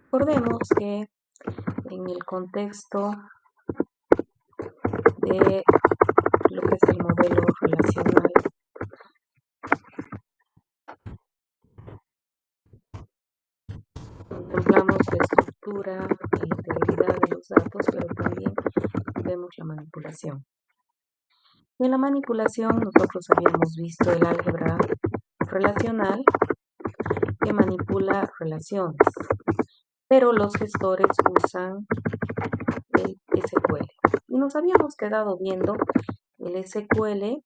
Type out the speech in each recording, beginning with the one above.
Recordemos que en el contexto de lo que es el modelo relacional, contemplamos la estructura, la integridad de los datos, pero también vemos la manipulación. En la manipulación nosotros habíamos visto el álgebra relacional que manipula relaciones, pero los gestores usan el SQL. Y nos habíamos quedado viendo el SQL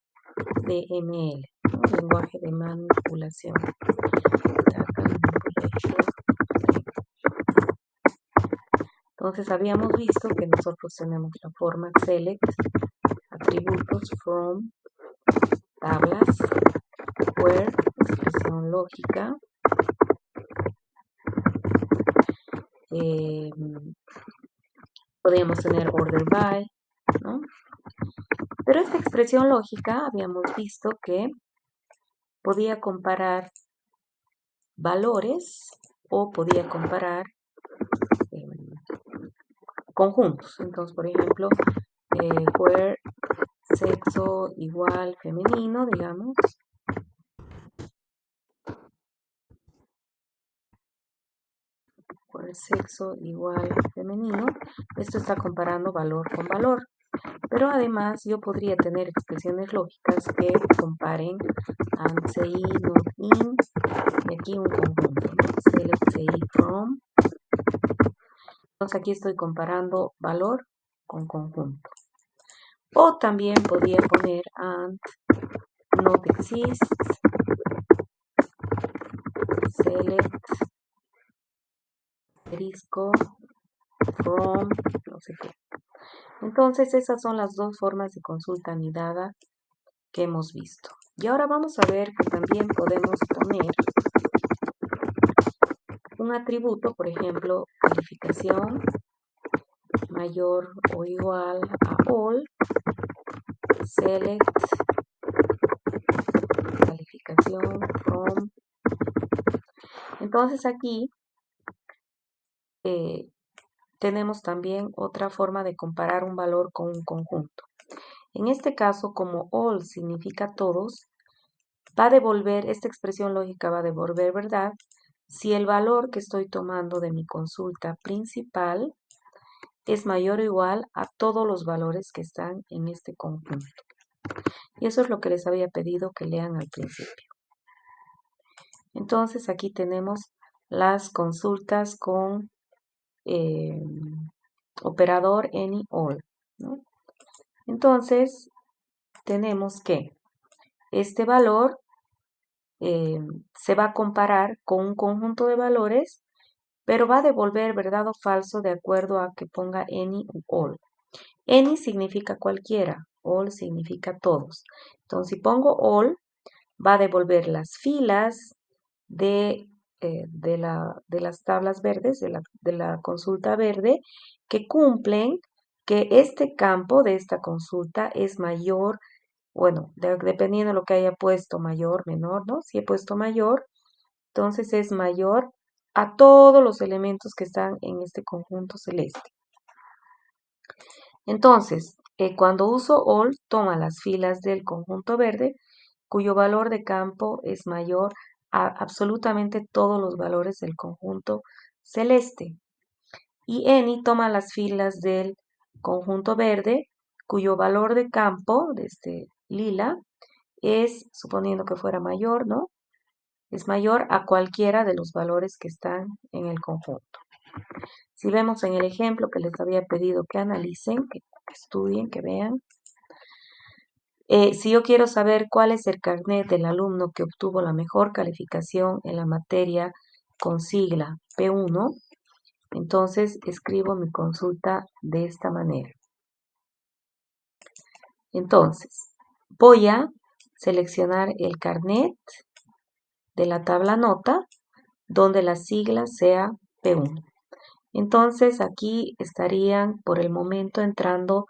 de ML, ¿no? Lenguaje de manipulación. Entonces habíamos visto que nosotros tenemos la forma select, atributos, from, tablas, where, expresión lógica, podríamos tener order by, ¿no? Pero esta expresión lógica habíamos visto que podía comparar valores o podía comparar conjuntos. Entonces, por ejemplo, where sexo igual femenino, digamos. Where sexo igual femenino. Esto está comparando valor con valor. Pero además yo podría tener expresiones lógicas que comparen and, say, not in, y aquí un conjunto, ¿no? Select, say, from. Entonces aquí estoy comparando valor con conjunto. O también podría poner and, not exists, select, asterisco, from, no sé qué. Entonces esas son las dos formas de consulta anidada que hemos visto. Y ahora vamos a ver que también podemos poner un atributo, por ejemplo, calificación mayor o igual a all, select, calificación from. Entonces aquí tenemos también otra forma de comparar un valor con un conjunto. En este caso, como all significa todos, va a devolver, esta expresión lógica va a devolver verdad si el valor que estoy tomando de mi consulta principal es mayor o igual a todos los valores que están en este conjunto. Y eso es lo que les había pedido que lean al principio. Entonces aquí tenemos las consultas con operador any all, ¿no? Entonces tenemos que este valor se va a comparar con un conjunto de valores, pero va a devolver verdad o falso de acuerdo a que ponga any u all. Any significa cualquiera, all significa todos. Entonces, si pongo all, va a devolver las filas de las tablas verdes, de la consulta verde, que cumplen que este campo de esta consulta es mayor, bueno, dependiendo de lo que haya puesto, mayor, menor, ¿no? Si he puesto mayor, entonces es mayor a todos los elementos que están en este conjunto celeste. Entonces, cuando uso all, toma las filas del conjunto verde, cuyo valor de campo es mayor a absolutamente todos los valores del conjunto celeste. Y any toma las filas del conjunto verde, cuyo valor de campo, de este lila, es, suponiendo que fuera mayor, ¿no? Es mayor a cualquiera de los valores que están en el conjunto. Si vemos en el ejemplo que les había pedido que analicen, que estudien, que vean. Si yo quiero saber cuál es el carnet del alumno que obtuvo la mejor calificación en la materia con sigla P1, entonces escribo mi consulta de esta manera. Entonces, voy a seleccionar el carnet de la tabla nota donde la sigla sea P1. Entonces aquí estarían por el momento entrando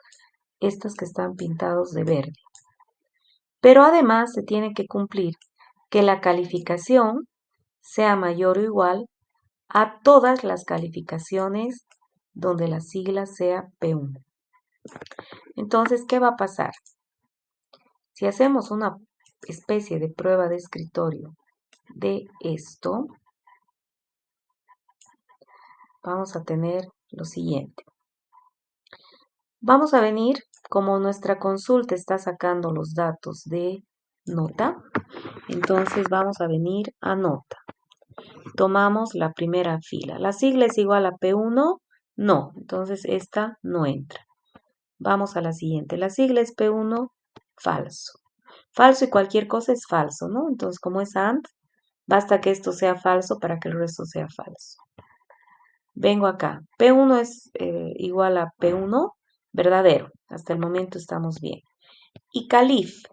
estos que están pintados de verde. Pero además se tiene que cumplir que la calificación sea mayor o igual a todas las calificaciones donde la sigla sea P1. Entonces, ¿qué va a pasar? Si hacemos una especie de prueba de escritorio de esto, vamos a tener lo siguiente. Vamos a venir, como nuestra consulta está sacando los datos de nota, entonces vamos a venir a nota. Tomamos la primera fila. ¿La sigla es igual a P1? No, entonces esta no entra. Vamos a la siguiente. La sigla es P1, falso. Falso y cualquier cosa es falso, ¿no? Entonces, como es AND, basta que esto sea falso para que el resto sea falso. Vengo acá. P1 es igual a P1, verdadero. Hasta el momento estamos bien. Y calif.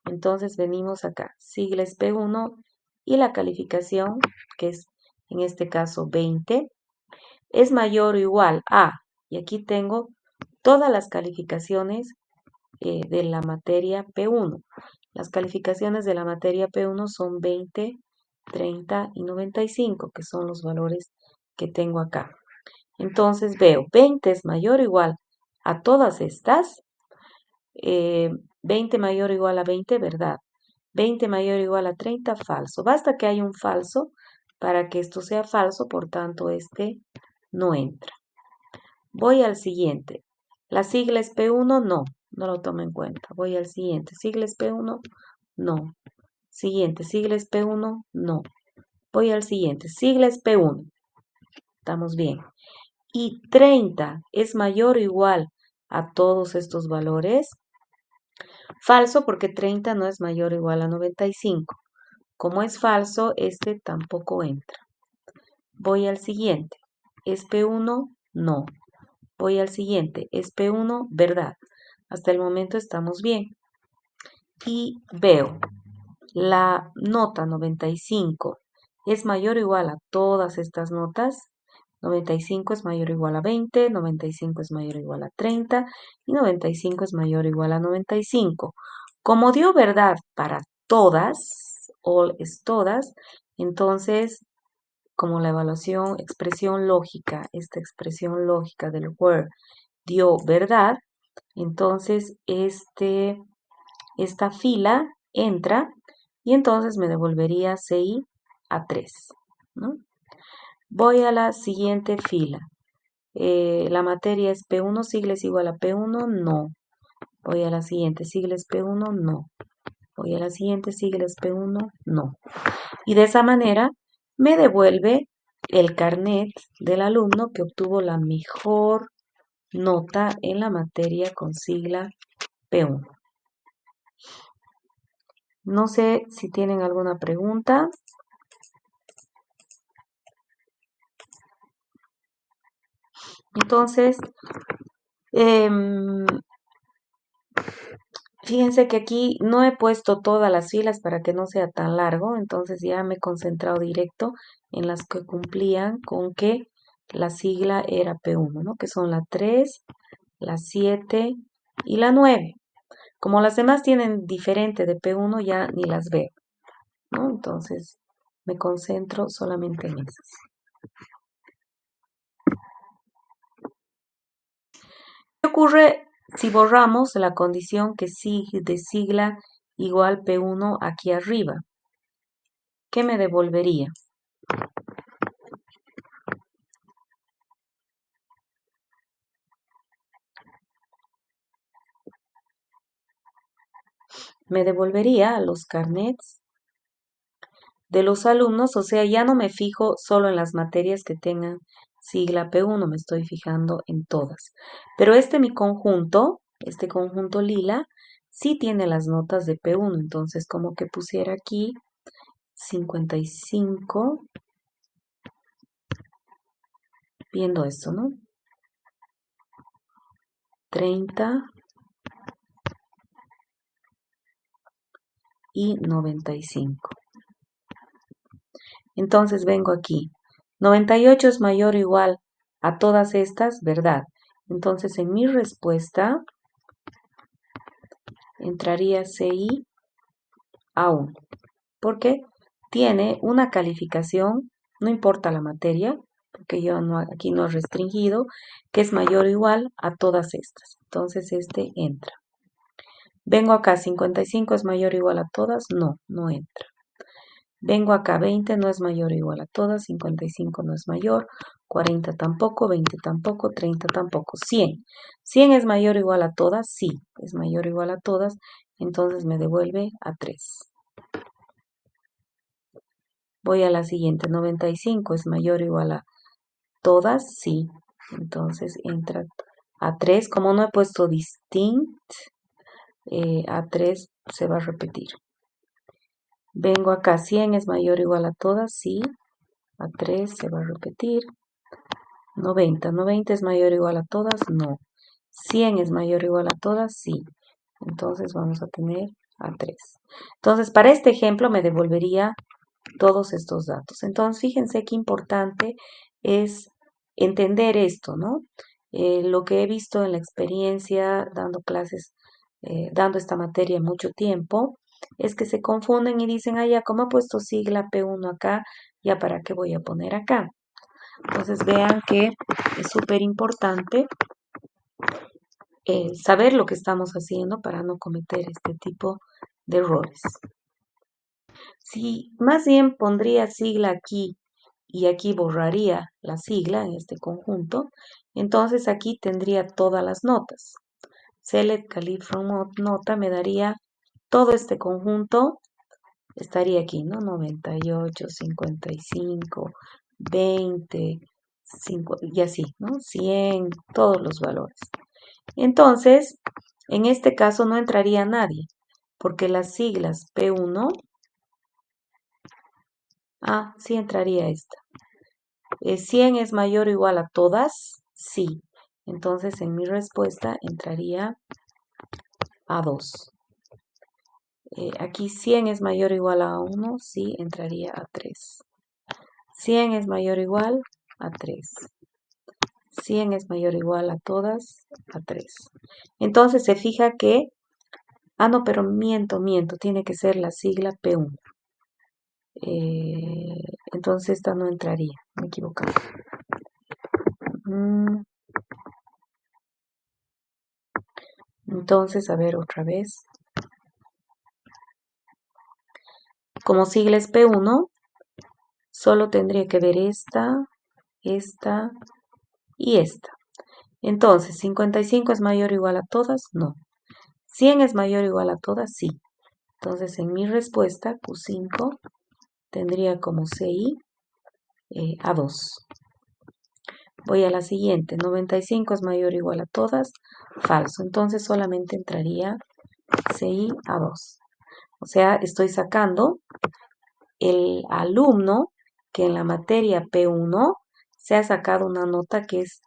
Entonces venimos acá. Sigla es P1 y la calificación, que es en este caso 20, es mayor o igual a, y aquí tengo todas las calificaciones de la materia P1. Las calificaciones de la materia P1 son 20, 30 y 95, que son los valores que tengo acá. Entonces veo 20 es mayor o igual a todas estas. 20 mayor o igual a 20, verdad. 20 mayor o igual a 30, falso. Basta que haya un falso para que esto sea falso, por tanto este no entra. Voy al siguiente. ¿La sigla es P1? No, no lo tomo en cuenta. Voy al siguiente. ¿Sigla es P1? No. Siguiente. ¿Sigla es P1? No. Voy al siguiente. Sigla es P1. Estamos bien. Y 30 es mayor o igual a todos estos valores. Falso porque 30 no es mayor o igual a 95. Como es falso, este tampoco entra. Voy al siguiente. ¿Es P1? No. Voy al siguiente. ¿Es P1? Verdad. Hasta el momento estamos bien. Y veo la nota 95 es mayor o igual a todas estas notas. 95 es mayor o igual a 20, 95 es mayor o igual a 30 y 95 es mayor o igual a 95. Como dio verdad para todas, all es todas, entonces como la evaluación, expresión lógica, esta expresión lógica del where dio verdad, entonces esta fila entra y entonces me devolvería CI a 3, ¿no? Voy a la siguiente fila. La materia es P1, sigla es igual a P1, no. Voy a la siguiente, sigla es P1, no. Voy a la siguiente, sigla es P1, no. Y de esa manera me devuelve el carnet del alumno que obtuvo la mejor nota en la materia con sigla P1. No sé si tienen alguna pregunta. Entonces, fíjense que aquí no he puesto todas las filas para que no sea tan largo, entonces ya me he concentrado directo en las que cumplían con que la sigla era P1, ¿no? Que son la 3, la 7 y la 9. Como las demás tienen diferente de P1, ya ni las veo, ¿no? Entonces me concentro solamente en esas. ¿Qué ocurre si borramos la condición que sigue de sigla igual P1 aquí arriba? ¿Qué me devolvería? Me devolvería los carnets de los alumnos, o sea, ya no me fijo solo en las materias que tengan sigla P1, me estoy fijando en todas. Pero mi conjunto, este conjunto lila, sí tiene las notas de P1, entonces como que pusiera aquí 55, viendo esto, ¿no? 30 y 95. Entonces vengo aquí. 98 es mayor o igual a todas estas, ¿verdad? Entonces en mi respuesta entraría CI a 1, porque tiene una calificación no importa la materia, porque yo aquí no he restringido, que es mayor o igual a todas estas. Entonces este entra. Vengo acá, 55 es mayor o igual a todas, no entra. Vengo acá, 20 no es mayor o igual a todas, 55 no es mayor, 40 tampoco, 20 tampoco, 30 tampoco, 100. 100 es mayor o igual a todas, sí, es mayor o igual a todas, entonces me devuelve a 3. Voy a la siguiente, 95 es mayor o igual a todas, sí, entonces entra a 3. Como no he puesto distinct, a 3 se va a repetir. Vengo acá, 100 es mayor o igual a todas, sí, a 3 se va a repetir. 90 es mayor o igual a todas, no. 100 es mayor o igual a todas, sí. Entonces vamos a tener a 3. Entonces, para este ejemplo me devolvería todos estos datos. Entonces, fíjense qué importante es entender esto, ¿no? Lo que he visto en la experiencia dando clases, dando esta materia mucho tiempo, es que se confunden y dicen, ah, ya, ¿cómo he puesto sigla P1 acá? ¿Ya para qué voy a poner acá? Entonces vean que es súper importante saber lo que estamos haciendo para no cometer este tipo de errores. Si más bien pondría sigla aquí y aquí borraría la sigla en este conjunto, entonces aquí tendría todas las notas. Select Calif from nota me daría todo este conjunto, estaría aquí, ¿no? 98, 55, 20, 5, y así, ¿no? 100, todos los valores. Entonces, en este caso no entraría nadie, porque las siglas P1, sí entraría esta. 100 es mayor o igual a todas, sí. Entonces, en mi respuesta entraría a 2. Aquí 100 es mayor o igual a 1, sí, entraría a 3. 100 es mayor o igual a 3. 100 es mayor o igual a todas, a 3. Entonces se fija que, no, pero miento, tiene que ser la sigla P1. Entonces esta no entraría, me he equivocado. Entonces, a ver otra vez. Como sigla es P1, solo tendría que ver esta y esta. Entonces, 55 es mayor o igual a todas, no. 100 es mayor o igual a todas, sí. Entonces, en mi respuesta, Q5 tendría como CI a 2. Voy a la siguiente, 95 es mayor o igual a todas, falso. Entonces, solamente entraría CI a 2. O sea, estoy sacando el alumno que en la materia P1 se ha sacado una nota que es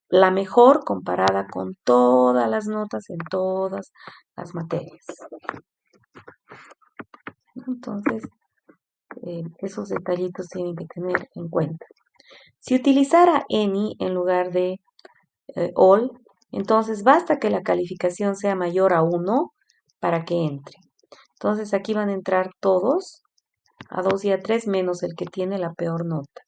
la mejor comparada con todas las notas en todas las materias. Entonces, esos detallitos tienen que tener en cuenta. Si utilizara any en lugar de all, entonces basta que la calificación sea mayor a 1 para que entre. Entonces aquí van a entrar todos, a 2 y a 3, menos el que tiene la peor nota.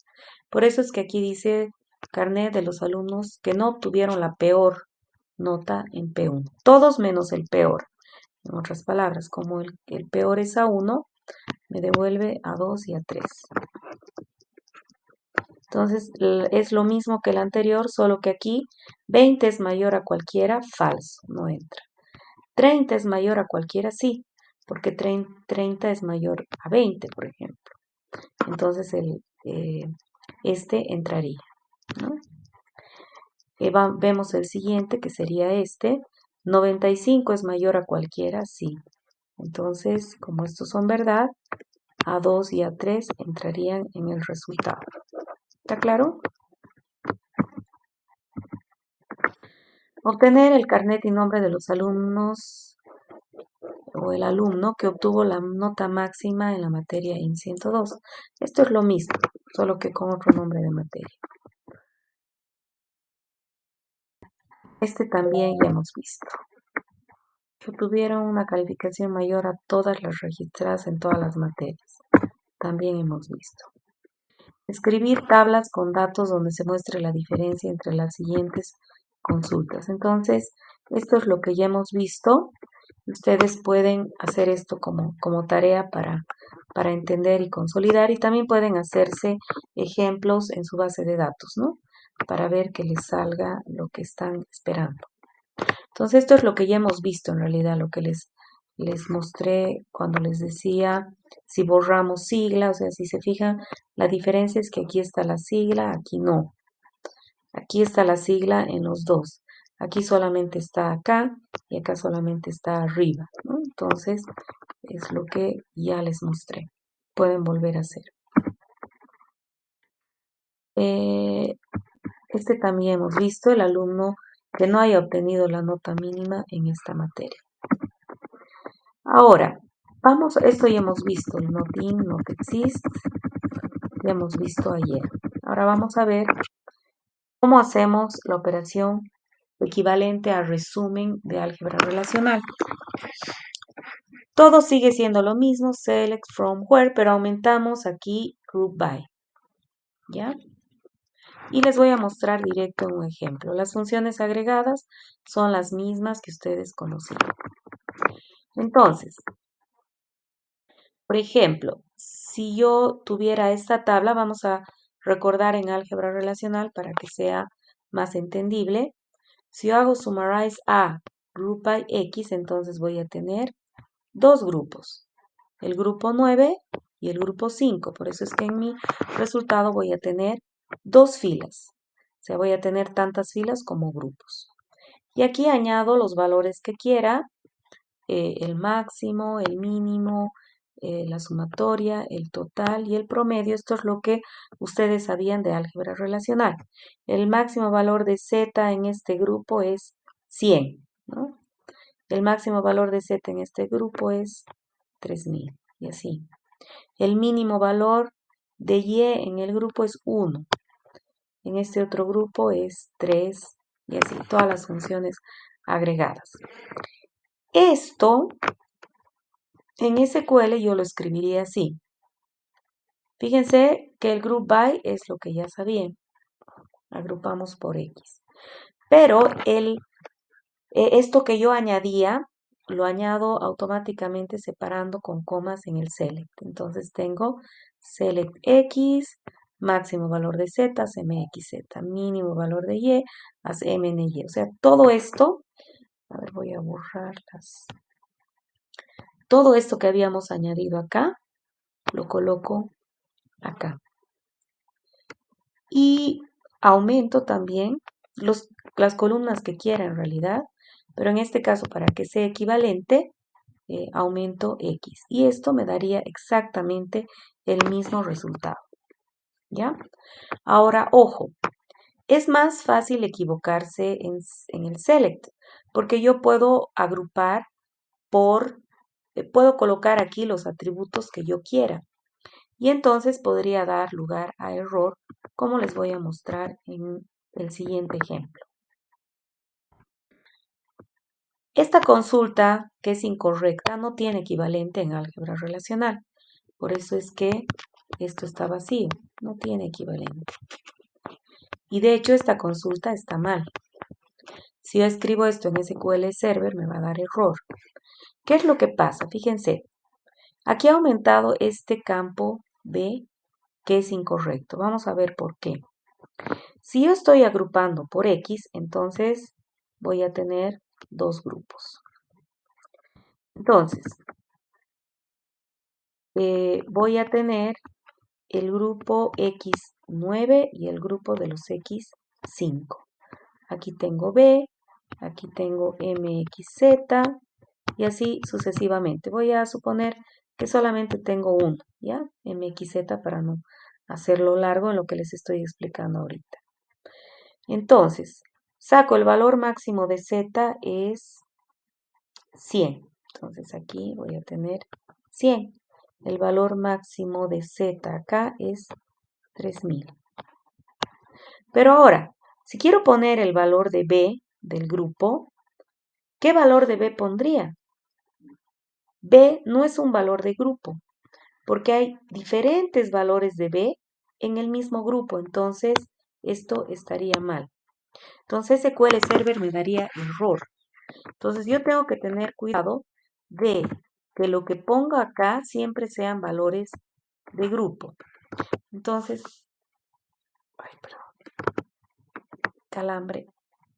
Por eso es que aquí dice carnet de los alumnos que no obtuvieron la peor nota en P1. Todos menos el peor. En otras palabras, como el peor es a 1, me devuelve a 2 y a 3. Entonces es lo mismo que el anterior, solo que aquí 20 es mayor a cualquiera, falso, no entra. 30 es mayor a cualquiera, sí, porque 30 es mayor a 20, por ejemplo. Entonces este entraría, ¿no? Vemos el siguiente, que sería este. 95 es mayor a cualquiera, sí. Entonces, como estos son verdad, a 2 y a 3 entrarían en el resultado. ¿Está claro? Obtener el carnet y nombre de los alumnos o el alumno que obtuvo la nota máxima en la materia IN 102. Esto es lo mismo, solo que con otro nombre de materia. Este también ya hemos visto. Que obtuvieron una calificación mayor a todas las registradas en todas las materias. También hemos visto. escribir tablas con datos donde se muestre la diferencia entre las siguientes consultas. Entonces, esto es lo que ya hemos visto. Ustedes pueden hacer esto como tarea para entender y consolidar y también pueden hacerse ejemplos en su base de datos, ¿no? Para ver que les salga lo que están esperando. Entonces, esto es lo que ya hemos visto en realidad, lo que les mostré cuando les decía si borramos sigla, o sea, si se fijan, la diferencia es que aquí está la sigla, aquí no. Aquí está la sigla en los dos. Aquí solamente está acá y acá solamente está arriba, ¿no? Entonces, es lo que ya les mostré. Pueden volver a hacer. Eh, este también hemos visto, el alumno que no haya obtenido la nota mínima en esta materia. Ahora, vamos, esto ya hemos visto, el not in, not exist, ya hemos visto ayer. Ahora vamos a ver cómo hacemos la operación equivalente a resumen de álgebra relacional. Todo sigue siendo lo mismo, select from where, pero aumentamos aquí group by, ¿ya? Y les voy a mostrar directo un ejemplo. Las funciones agregadas son las mismas que ustedes conocían. Entonces, por ejemplo, si yo tuviera esta tabla, vamos a recordar en álgebra relacional para que sea más entendible. Si yo hago summarize a group by x, entonces voy a tener dos grupos, el grupo 9 y el grupo 5. Por eso es que en mi resultado voy a tener dos filas. O sea, voy a tener tantas filas como grupos. Y aquí añado los valores que quiera, el máximo, el mínimo, la sumatoria, el total y el promedio. Esto es lo que ustedes sabían de álgebra relacional. El máximo valor de z en este grupo es 100, ¿no? El máximo valor de z en este grupo es 3000 y así. El mínimo valor de y en el grupo es 1. En este otro grupo es 3 y así, todas las funciones agregadas. Esto en SQL yo lo escribiría así. Fíjense que el group by es lo que ya sabían. Agrupamos por X. Pero esto que yo añadía, lo añado automáticamente separando con comas en el select. Entonces tengo select X, máximo valor de Z, haz MXZ, mínimo valor de Y, haz MNY. O sea, todo esto, a ver, voy a borrarlas. Todo esto que habíamos añadido acá, lo coloco acá. Y aumento también las columnas que quiera en realidad, pero en este caso para que sea equivalente, aumento X. Y esto me daría exactamente el mismo resultado. ¿Ya? Ahora, ojo, es más fácil equivocarse en el select, porque yo puedo agrupar puedo colocar aquí los atributos que yo quiera. Y entonces podría dar lugar a error, como les voy a mostrar en el siguiente ejemplo. Esta consulta, que es incorrecta, no tiene equivalente en álgebra relacional. Por eso es que esto está vacío, no tiene equivalente. Y de hecho esta consulta está mal. Si yo escribo esto en SQL Server me va a dar error. ¿Qué es lo que pasa? Fíjense, aquí ha aumentado este campo B que es incorrecto. Vamos a ver por qué. Si yo estoy agrupando por X, entonces voy a tener dos grupos. Entonces, voy a tener el grupo X9 y el grupo de los X5. Aquí tengo B, aquí tengo MXZ y así sucesivamente. Voy a suponer que solamente tengo uno, ¿ya? MXZ para no hacerlo largo en lo que les estoy explicando ahorita. Entonces, saco el valor máximo de Z es 100. Entonces aquí voy a tener 100. El valor máximo de Z acá es 3000. Pero ahora, si quiero poner el valor de B del grupo, ¿qué valor de B pondría? B no es un valor de grupo, porque hay diferentes valores de B en el mismo grupo, entonces esto estaría mal. Entonces SQL Server me daría error. Entonces yo tengo que tener cuidado de que lo que ponga acá siempre sean valores de grupo. Entonces, ay, perdón, calambre,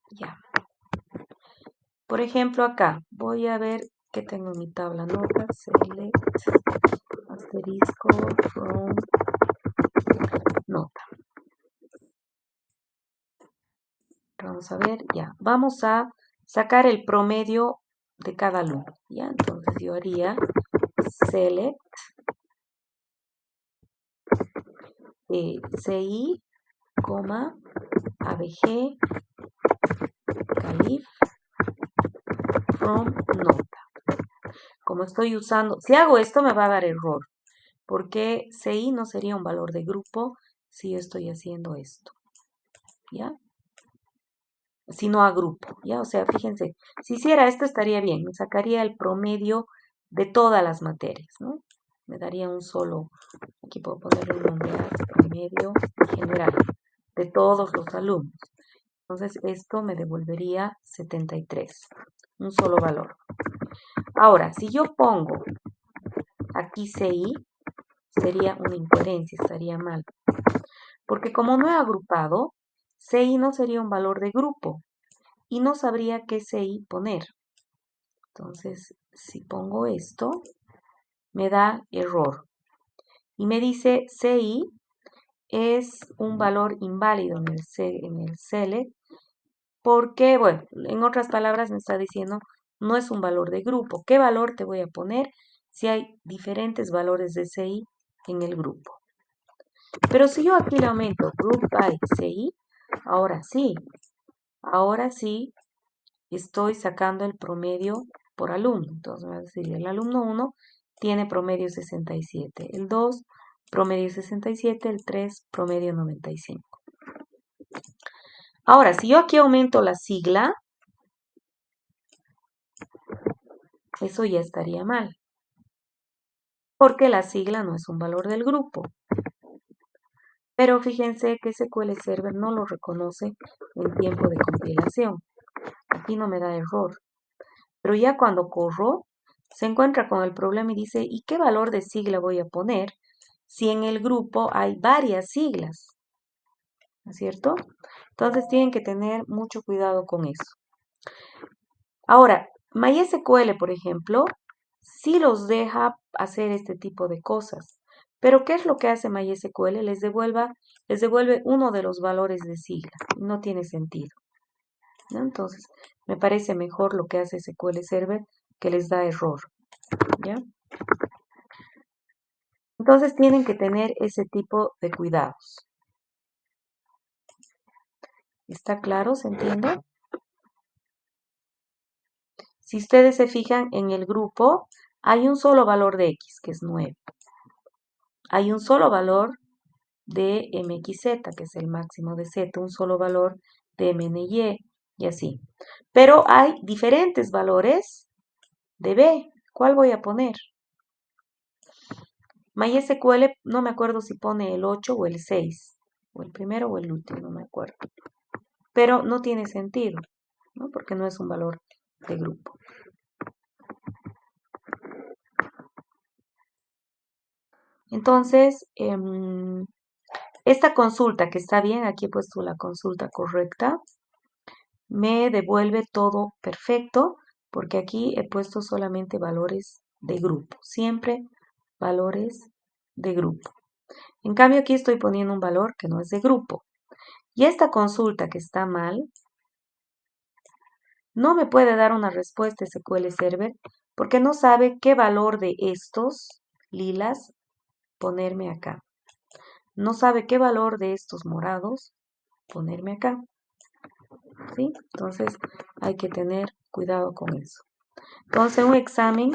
ya. Por ejemplo, acá voy a ver qué tengo en mi tabla nota, select, asterisco, from, nota. Vamos a ver, ya. Vamos a sacar el promedio de cada alumno, ya. Entonces yo haría select, CI, ABG, calif, from, nota. Como estoy usando, si hago esto me va a dar error, porque CI no sería un valor de grupo si yo estoy haciendo esto, ¿ya? Si no agrupo, ¿ya? O sea, fíjense, si hiciera esto estaría bien, me sacaría el promedio de todas las materias, ¿no? Me daría un solo, aquí puedo ponerle un nombre a promedio general de todos los alumnos. Entonces esto me devolvería 73, un solo valor. Ahora, si yo pongo aquí CI, sería una incoherencia, estaría mal. Porque como no he agrupado, CI no sería un valor de grupo y no sabría qué CI poner. Entonces, si pongo esto, me da error. Y me dice CI es un valor inválido en el select porque, bueno, en otras palabras me está diciendo no es un valor de grupo. ¿Qué valor te voy a poner si hay diferentes valores de CI en el grupo? Pero si yo aquí le aumento group by CI, ahora sí estoy sacando el promedio por alumno. Entonces me va a decir, el alumno 1 tiene promedio 67, el 2 promedio 67, el 3 promedio 95. Ahora, si yo aquí aumento la sigla, eso ya estaría mal, porque la sigla no es un valor del grupo. Pero fíjense que SQL Server no lo reconoce en tiempo de compilación. Aquí no me da error. Pero ya cuando corro, se encuentra con el problema y dice, ¿y qué valor de sigla voy a poner si en el grupo hay varias siglas? ¿No es cierto? Entonces tienen que tener mucho cuidado con eso. Ahora, MySQL, por ejemplo, sí los deja hacer este tipo de cosas. Pero ¿qué es lo que hace MySQL? Les devuelve uno de los valores de sigla. No tiene sentido, ¿no? Entonces, me parece mejor lo que hace SQL Server, que les da error, ¿ya? Entonces tienen que tener ese tipo de cuidados. ¿Está claro? ¿Se entiende? Si ustedes se fijan en el grupo, hay un solo valor de X, que es 9. Hay un solo valor de MXZ, que es el máximo de Z, un solo valor de MNY y así. Pero hay diferentes valores de B. ¿Cuál voy a poner? MySQL, no me acuerdo si pone el 8 o el 6, o el primero o el último, no me acuerdo. Pero no tiene sentido, ¿no? Porque no es un valor de grupo. Entonces, esta consulta que está bien, aquí he puesto la consulta correcta, me devuelve todo perfecto, porque aquí he puesto solamente valores de grupo, siempre valores de grupo. En cambio, aquí estoy poniendo un valor que no es de grupo. Y esta consulta que está mal, no me puede dar una respuesta SQL Server, porque no sabe qué valor de estos lilas ponerme acá. No sabe qué valor de estos morados ponerme acá. ¿Sí? Entonces hay que tener cuidado con eso. Entonces un examen,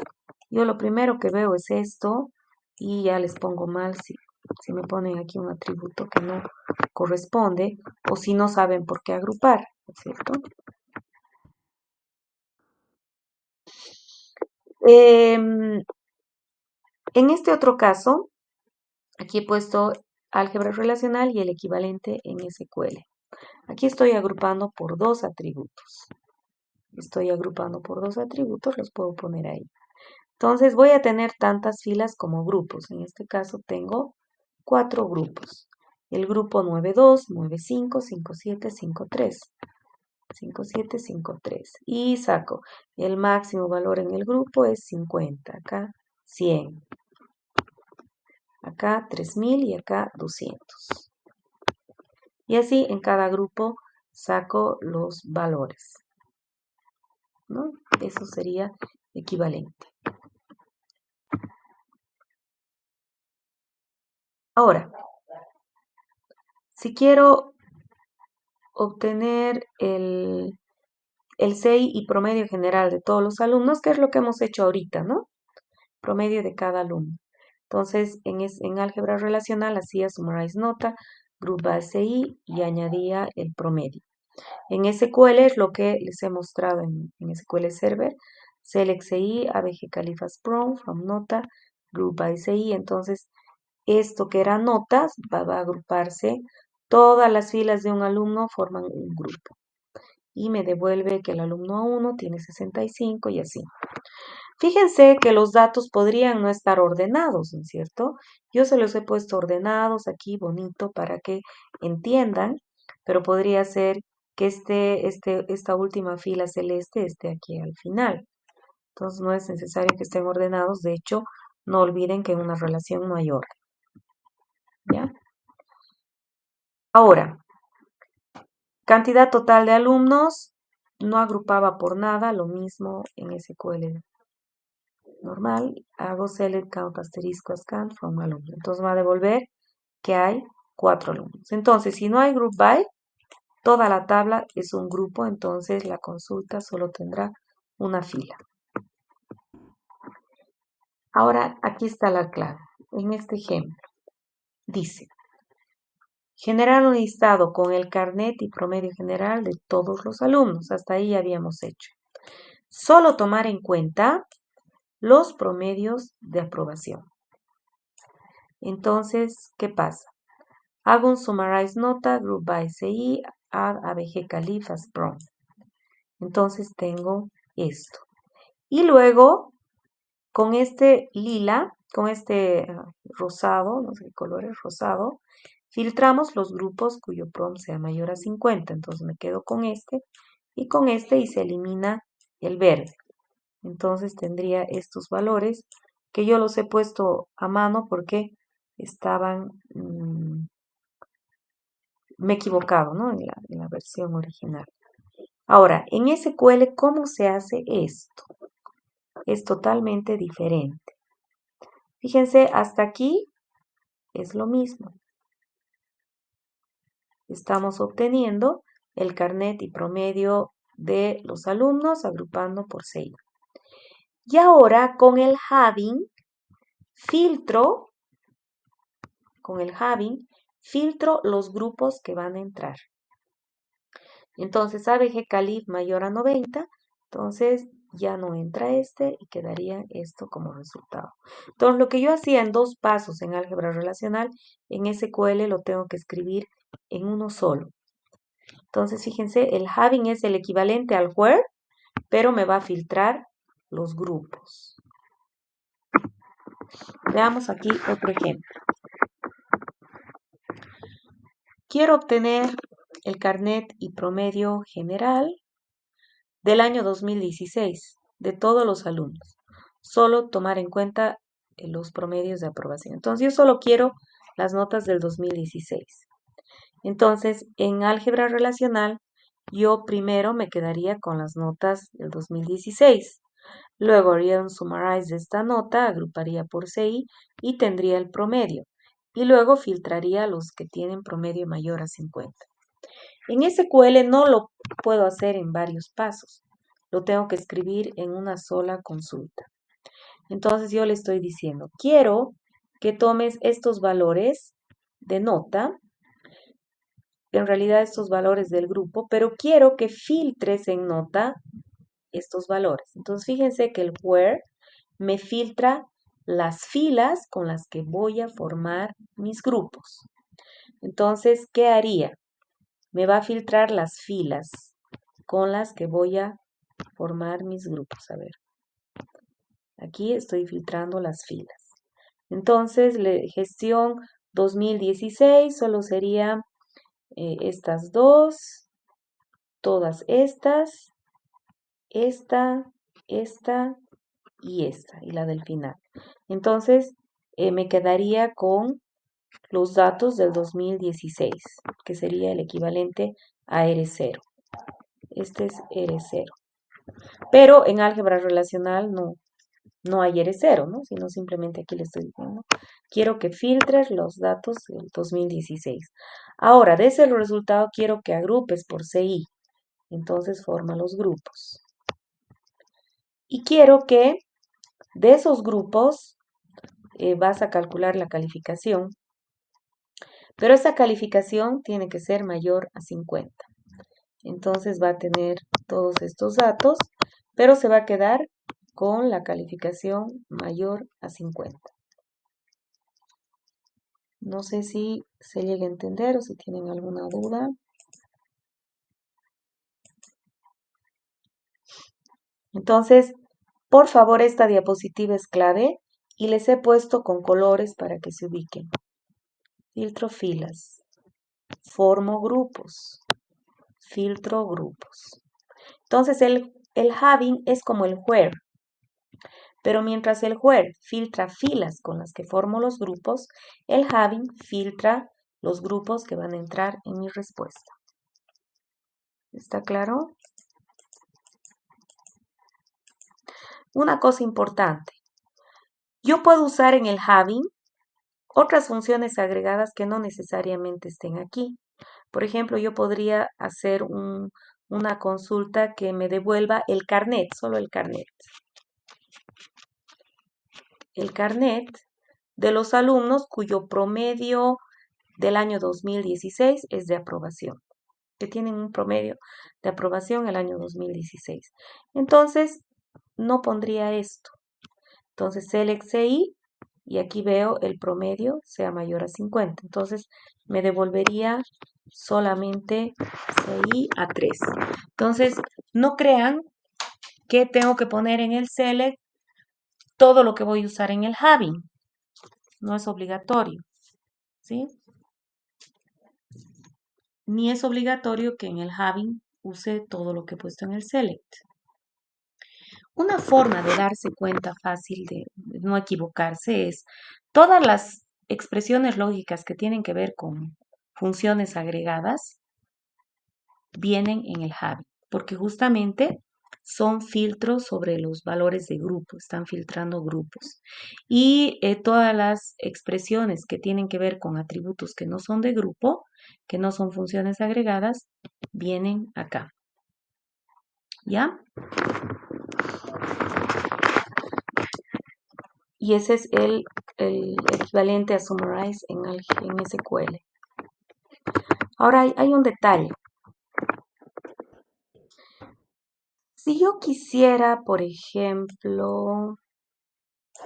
yo lo primero que veo es esto y ya les pongo mal si me ponen aquí un atributo que no corresponde o si no saben por qué agrupar, ¿no es cierto? En este otro caso, aquí he puesto álgebra relacional y el equivalente en SQL. Aquí estoy agrupando por dos atributos. Los puedo poner ahí. Entonces voy a tener tantas filas como grupos. En este caso tengo 4 grupos. El grupo 92, 95, 57, 53. 57, 53. Y saco el máximo valor en el grupo es 50. Acá 100. Acá 3000 y acá 200. Y así en cada grupo saco los valores, ¿no? Eso sería equivalente. Ahora, si quiero obtener el CI y promedio general de todos los alumnos, que es lo que hemos hecho ahorita, ¿no? Promedio de cada alumno. Entonces, en álgebra relacional hacía summarize nota, group by CI y añadía el promedio. En SQL es lo que les he mostrado en SQL Server. Select CI, ABG Califas From nota, group by CI. Entonces, esto que eran notas va a agruparse. Todas las filas de un alumno forman un grupo. Y me devuelve que el alumno 1 tiene 65 y así. Fíjense que los datos podrían no estar ordenados, ¿no es cierto? Yo se los he puesto ordenados aquí, bonito, para que entiendan, pero podría ser que esta última fila celeste esté aquí al final. Entonces no es necesario que estén ordenados, de hecho, no olviden que en una relación no hay orden. ¿Ya? Ahora, cantidad total de alumnos, no agrupaba por nada, lo mismo en SQL normal, hago select count asterisco scan from alumno. Entonces va a devolver que hay 4 alumnos. Entonces, si no hay group by, toda la tabla es un grupo, entonces la consulta solo tendrá una fila. Ahora, aquí está la clave. En este ejemplo, dice, generar un listado con el carnet y promedio general de todos los alumnos. Hasta ahí ya habíamos hecho. Solo tomar en cuenta los promedios de aprobación. Entonces, ¿qué pasa? Hago un summarize nota, group by CI, add ABG Califas Prom. Entonces tengo esto. Y luego, con este lila, con este rosado, no sé qué color es rosado, filtramos los grupos cuyo prom sea mayor a 50. Entonces me quedo con este y se elimina el verde. Entonces tendría estos valores que yo los he puesto a mano porque estaban, me he equivocado, ¿no? En la versión original. Ahora, en SQL, ¿cómo se hace esto? Es totalmente diferente. Fíjense, hasta aquí es lo mismo. Estamos obteniendo el carnet y promedio de los alumnos agrupando por CI. Y ahora con el having filtro los grupos que van a entrar. Entonces ABG Calif mayor a 90, entonces ya no entra este y quedaría esto como resultado. Entonces lo que yo hacía en 2 pasos en álgebra relacional, en SQL lo tengo que escribir en uno solo. Entonces fíjense, el having es el equivalente al where, pero me va a filtrar los grupos. Veamos aquí otro ejemplo. Quiero obtener el carnet y promedio general del año 2016 de todos los alumnos. Solo tomar en cuenta los promedios de aprobación. Entonces yo solo quiero las notas del 2016. Entonces en álgebra relacional yo primero me quedaría con las notas del 2016. Luego haría un summarize de esta nota, agruparía por CI y tendría el promedio. Y luego filtraría los que tienen promedio mayor a 50. En SQL no lo puedo hacer en varios pasos. Lo tengo que escribir en una sola consulta. Entonces yo le estoy diciendo, quiero que tomes estos valores de nota, en realidad estos valores del grupo, pero quiero que filtres en nota estos valores. Entonces fíjense que el where me filtra las filas con las que voy a formar mis grupos. Entonces, ¿qué haría? Me va a filtrar las filas con las que voy a formar mis grupos. A ver, aquí estoy filtrando las filas. Entonces, gestión 2016 solo sería estas dos, todas estas, esta y la del final. Entonces, me quedaría con los datos del 2016, que sería el equivalente a R0. Este es R0. Pero en álgebra relacional no hay R0, ¿no? Sino simplemente aquí le estoy diciendo, quiero que filtres los datos del 2016. Ahora, de ese resultado quiero que agrupes por CI. Entonces forma los grupos. Y quiero que de esos grupos vas a calcular la calificación, pero esa calificación tiene que ser mayor a 50. Entonces va a tener todos estos datos, pero se va a quedar con la calificación mayor a 50. No sé si se llega a entender o si tienen alguna duda. Entonces, por favor, esta diapositiva es clave y les he puesto con colores para que se ubiquen. Filtro filas, formo grupos, filtro grupos. Entonces, el having es como el where, pero mientras el where filtra filas con las que formo los grupos, el having filtra los grupos que van a entrar en mi respuesta. ¿Está claro? Una cosa importante. Yo puedo usar en el having otras funciones agregadas que no necesariamente estén aquí. Por ejemplo, yo podría hacer una consulta que me devuelva el carnet, solo el carnet. El carnet de los alumnos cuyo promedio del año 2016 es de aprobación, que tienen un promedio de aprobación el año 2016. Entonces, no pondría esto. Entonces, select CI y aquí veo el promedio sea mayor a 50. Entonces, me devolvería solamente CI a 3. Entonces, no crean que tengo que poner en el select todo lo que voy a usar en el having. No es obligatorio, ¿sí? Ni es obligatorio que en el having use todo lo que he puesto en el select. Una forma de darse cuenta fácil de no equivocarse es todas las expresiones lógicas que tienen que ver con funciones agregadas vienen en el having, porque justamente son filtros sobre los valores de grupo, están filtrando grupos. Y todas las expresiones que tienen que ver con atributos que no son de grupo, que no son funciones agregadas, vienen acá. ¿Ya? Y ese es el equivalente a summarize en SQL. Ahora hay un detalle. Si yo quisiera, por ejemplo,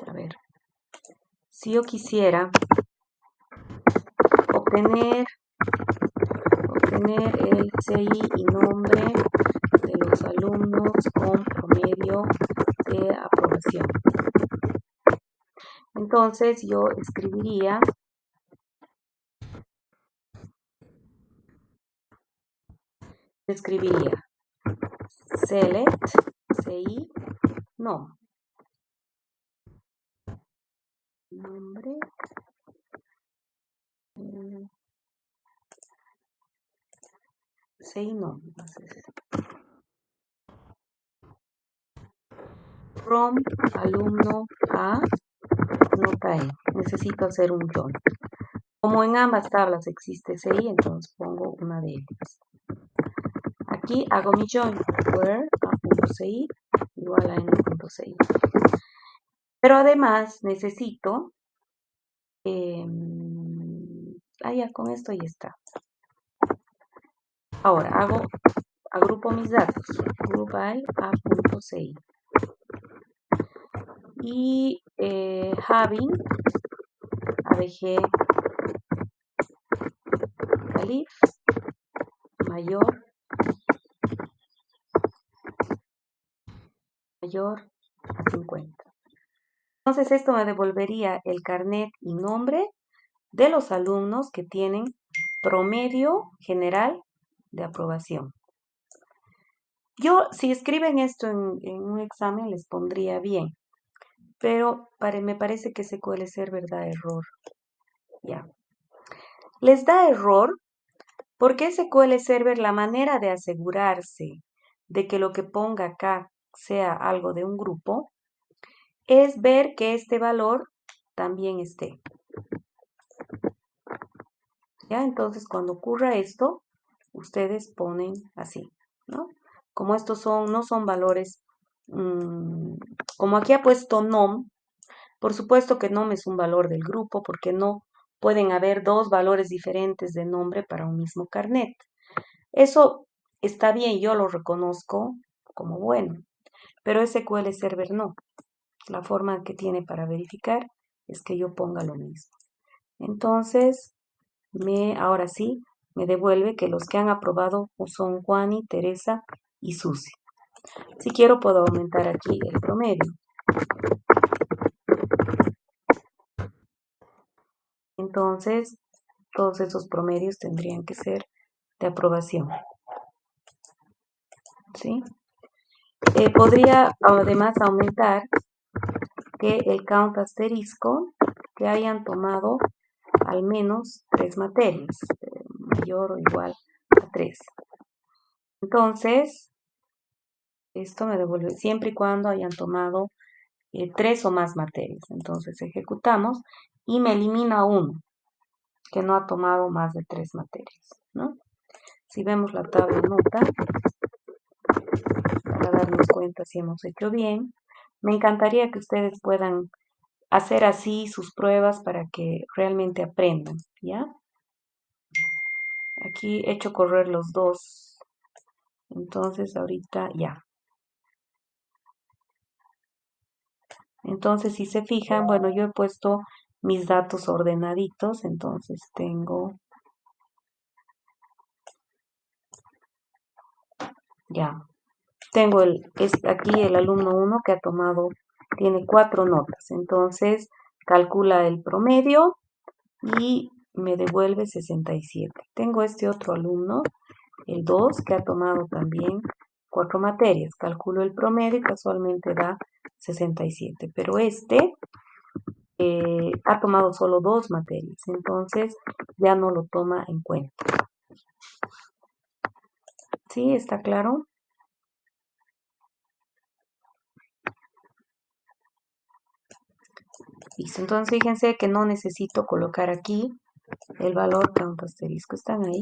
a ver, si yo quisiera obtener el CI y nombre de los alumnos con promedio de aprobación. Entonces yo escribiría select CI nombre CI nombre. From alumno a nota E. Necesito hacer un join. Como en ambas tablas existe CI, entonces pongo una de ellas. Aquí hago mi join, where a.ci igual a n.ci. Pero además necesito, ya con esto ya está. Ahora agrupo mis datos, group by a.ci. Y having abg Calif mayor a 50. Entonces esto me devolvería el carnet y nombre de los alumnos que tienen promedio general de aprobación. Yo, si escriben esto en un examen, les pondría bien, pero me parece que SQL Server da error. Ya. Les da error porque SQL Server, la manera de asegurarse de que lo que ponga acá sea algo de un grupo, es ver que este valor también esté. ¿Ya? Entonces, cuando ocurra esto, ustedes ponen así, ¿no? Como estos no son valores, como aquí ha puesto nom, por supuesto que nom es un valor del grupo, porque no pueden haber dos valores diferentes de nombre para un mismo carnet. Eso está bien, yo lo reconozco como bueno, pero SQL Server no. La forma que tiene para verificar es que yo ponga lo mismo. Entonces, ahora sí, me devuelve que los que han aprobado son Juani, Teresa y Susi. Si quiero puedo aumentar aquí el promedio. Entonces, todos esos promedios tendrían que ser de aprobación. ¿Sí? Podría además aumentar que el count asterisco que hayan tomado al menos 3 materias, mayor o igual a 3. Entonces, esto me devuelve siempre y cuando hayan tomado 3 o más materias. Entonces ejecutamos y me elimina uno que no ha tomado más de 3 materias, ¿no? Si vemos la tabla nota, para darnos cuenta si hemos hecho bien, me encantaría que ustedes puedan hacer así sus pruebas para que realmente aprendan, ¿ya? Aquí he hecho correr los dos. Entonces ahorita ya. Entonces si se fijan, bueno, yo he puesto mis datos ordenaditos. Entonces tengo, ya. Tengo aquí el alumno 1 que ha tomado, tiene 4 notas. Entonces calcula el promedio y me devuelve 67. Tengo este otro alumno, el 2, que ha tomado también 4 materias. Calculo el promedio y casualmente da 67. Pero este ha tomado solo 2 materias. Entonces ya no lo toma en cuenta. ¿Sí? ¿Está claro? Listo. Entonces fíjense que no necesito colocar aquí el valor count asterisco. ¿Están ahí?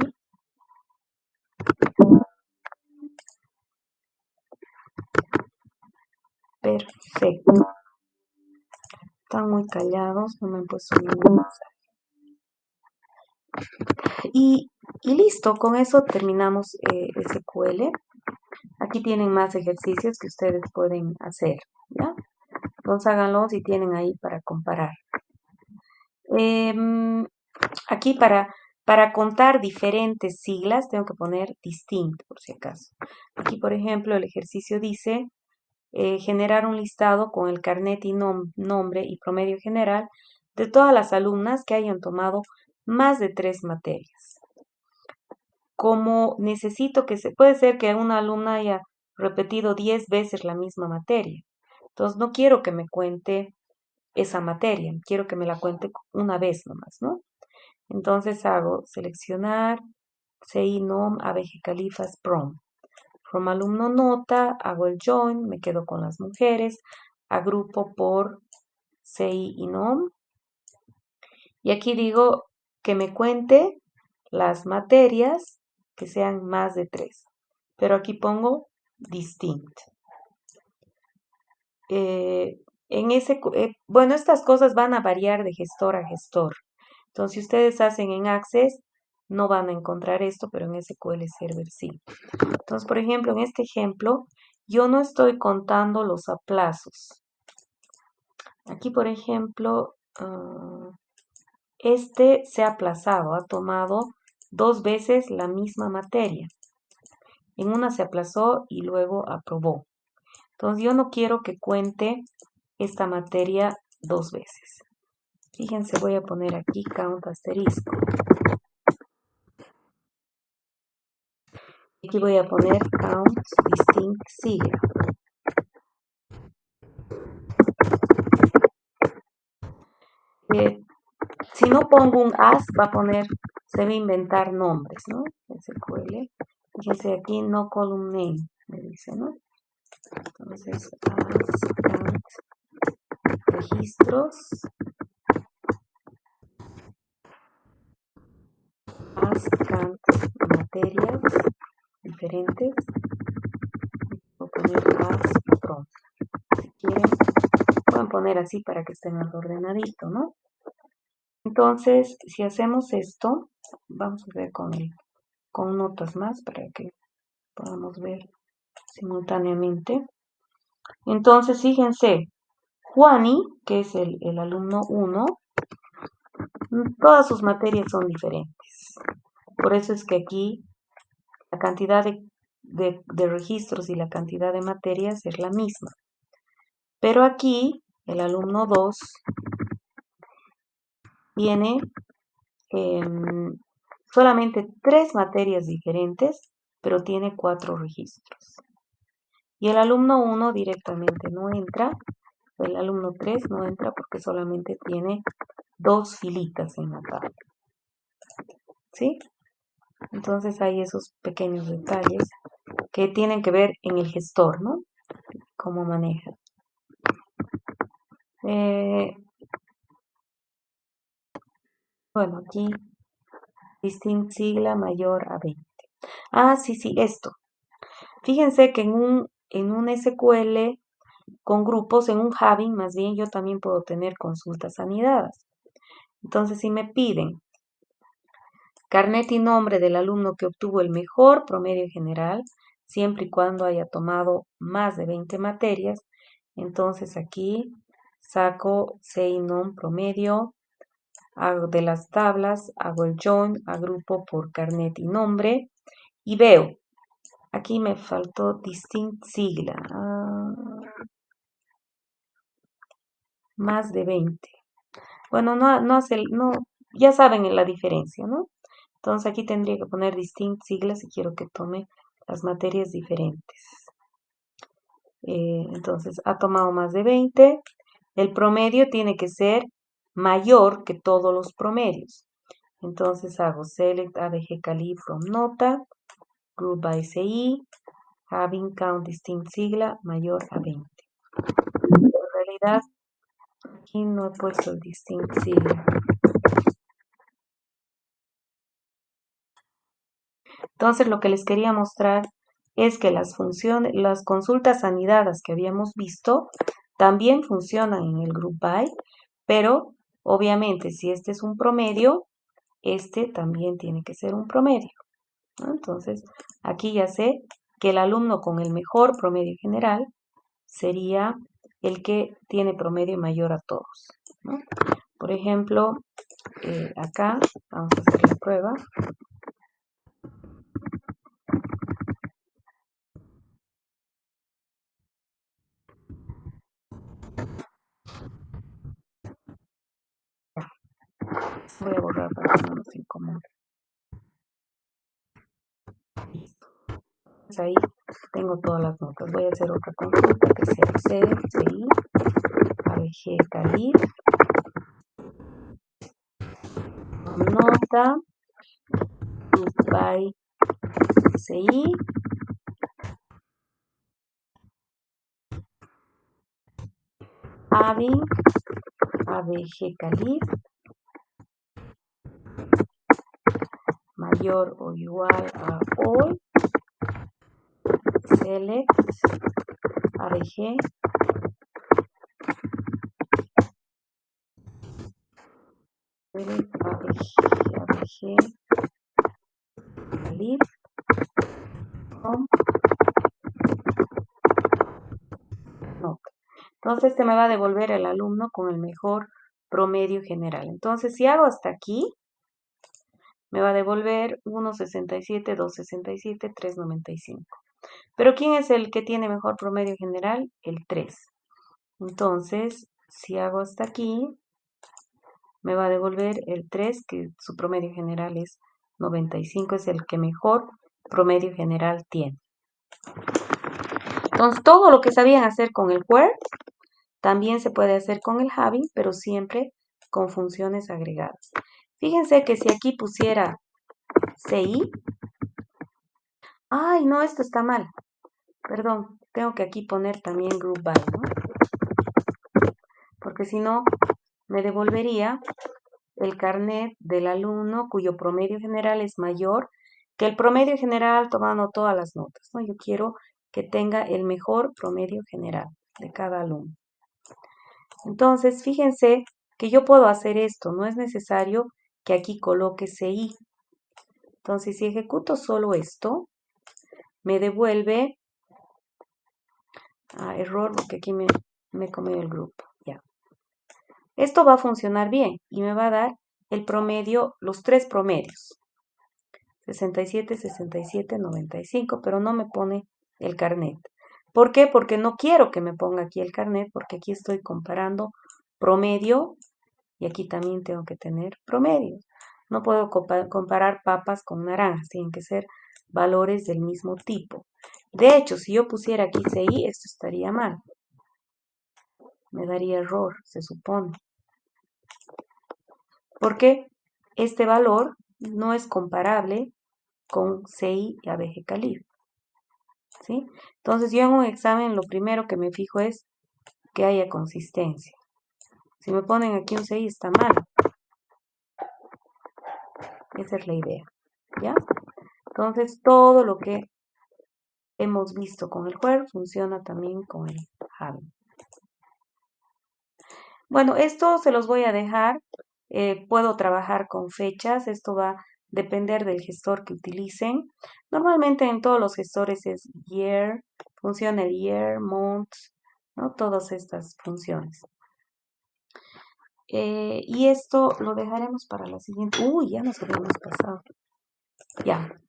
Perfecto. Están muy callados, no me han puesto ningún mensaje. Y listo, con eso terminamos SQL. Aquí tienen más ejercicios que ustedes pueden hacer, ¿ya? Entonces háganlos y tienen ahí para comparar. Aquí para contar diferentes siglas tengo que poner distinct, por si acaso. Aquí, por ejemplo, el ejercicio dice generar un listado con el carnet y nombre y promedio general de todas las alumnas que hayan tomado más de 3 materias. Como necesito puede ser que una alumna haya repetido 10 veces la misma materia. Entonces no quiero que me cuente esa materia, quiero que me la cuente una vez nomás, ¿no? Entonces hago seleccionar, CI, NOM, ABG Califas, PROM. From alumno nota, hago el join, me quedo con las mujeres, agrupo por CI y NOM. Y aquí digo que me cuente las materias que sean más de 3. Pero aquí pongo distinct. Bueno, estas cosas van a variar de gestor a gestor. Entonces, si ustedes hacen en Access, no van a encontrar esto, pero en SQL Server sí. Entonces, por ejemplo, en este ejemplo, yo no estoy contando los aplazos. Aquí, por ejemplo, este se ha aplazado, ha tomado 2 veces la misma materia. En una se aplazó y luego aprobó. Entonces yo no quiero que cuente esta materia 2 veces. Fíjense, voy a poner aquí count asterisco. Aquí voy a poner count distinct sigla. Si no pongo un as, se va a inventar nombres, ¿no? SQL. Fíjense aquí, no column name, me dice, ¿no? Entonces, as count registros, as count materias diferentes. Voy a poner as prompt. Si quieren, pueden poner así para que esté más ordenadito, ¿no? Entonces, si hacemos esto, vamos a ver con notas más para que podamos ver simultáneamente. Entonces, fíjense, Juani, que es el alumno 1, todas sus materias son diferentes. Por eso es que aquí la cantidad de registros y la cantidad de materias es la misma. Pero aquí, el alumno 2 tiene solamente 3 materias diferentes, pero tiene 4 registros. Y el alumno 1 directamente no entra, el alumno 3 no entra porque solamente tiene 2 filitas en la tabla. ¿Sí? Entonces hay esos pequeños detalles que tienen que ver en el gestor, ¿no? Cómo maneja. Bueno, aquí distinct sigla mayor a 20. Ah, sí, esto. Fíjense que en un SQL con grupos, en un Having, más bien, yo también puedo tener consultas anidadas. Entonces, si me piden carnet y nombre del alumno que obtuvo el mejor promedio general, siempre y cuando haya tomado más de 20 materias, entonces aquí saco CEINOM promedio, hago de las tablas, hago el join, agrupo por carnet y nombre y veo. Aquí me faltó distinct sigla. Más de 20. Bueno, ya saben la diferencia, ¿no? Entonces aquí tendría que poner distinct siglas si quiero que tome las materias diferentes. Entonces ha tomado más de 20. El promedio tiene que ser mayor que todos los promedios. Entonces hago select ABG Cali from nota, group by CI, having count distinct sigla mayor a 20. En realidad aquí no he puesto el distinct sigla. Entonces lo que les quería mostrar es que las consultas anidadas que habíamos visto también funcionan en el group by, pero obviamente si este es un promedio, este también tiene que ser un promedio, ¿no? Entonces aquí ya sé que el alumno con el mejor promedio general sería el que tiene promedio mayor a todos, ¿no? Por ejemplo, acá vamos a hacer la prueba. Voy a borrar para que no nos incomode. Listo. Pues ahí tengo todas las notas. Voy a hacer otra consulta que sea C, CI, ABG, Cali, nota, group by CI, having, ABG, Cali, mayor o igual a all, select, ABG, select, ABG, Cali, from nota. Entonces se me va a devolver el alumno con el mejor promedio general. Entonces si hago hasta aquí, me va a devolver 1,67, 2,67, 3,95. Pero ¿quién es el que tiene mejor promedio general? El 3. Entonces, si hago hasta aquí, me va a devolver el 3, que su promedio general es 95, es el que mejor promedio general tiene. Entonces, todo lo que sabían hacer con el where también se puede hacer con el having, pero siempre con funciones agregadas. Fíjense que si aquí pusiera CI, ay, no, esto está mal. Perdón, tengo que aquí poner también group by, ¿no? Porque si no, me devolvería el carnet del alumno cuyo promedio general es mayor que el promedio general tomando todas las notas, ¿no? Yo quiero que tenga el mejor promedio general de cada alumno. Entonces, fíjense que yo puedo hacer esto, no es necesario que aquí coloque CI. Entonces, si ejecuto solo esto, me devuelve error porque aquí me comió el grupo. Ya. Esto va a funcionar bien y me va a dar el promedio, los tres promedios. 67, 67, 95, pero no me pone el carnet. ¿Por qué? Porque no quiero que me ponga aquí el carnet, porque aquí estoy comparando promedio y aquí también tengo que tener promedios. No puedo comparar papas con naranjas, tienen que ser valores del mismo tipo. De hecho, si yo pusiera aquí CI, esto estaría mal. Me daría error, se supone. Porque este valor no es comparable con CI y ABG Calib. ¿Sí? Entonces yo en un examen lo primero que me fijo es que haya consistencia. Si me ponen aquí un 6 está mal. Esa es la idea. ¿Ya? Entonces todo lo que hemos visto con el where funciona también con el have. Bueno, esto se los voy a dejar. Puedo trabajar con fechas. Esto va a depender del gestor que utilicen. Normalmente en todos los gestores es year, funciona el year, month, ¿no? Todas estas funciones. Y esto lo dejaremos para la siguiente. Uy, ya nos habíamos pasado. Ya.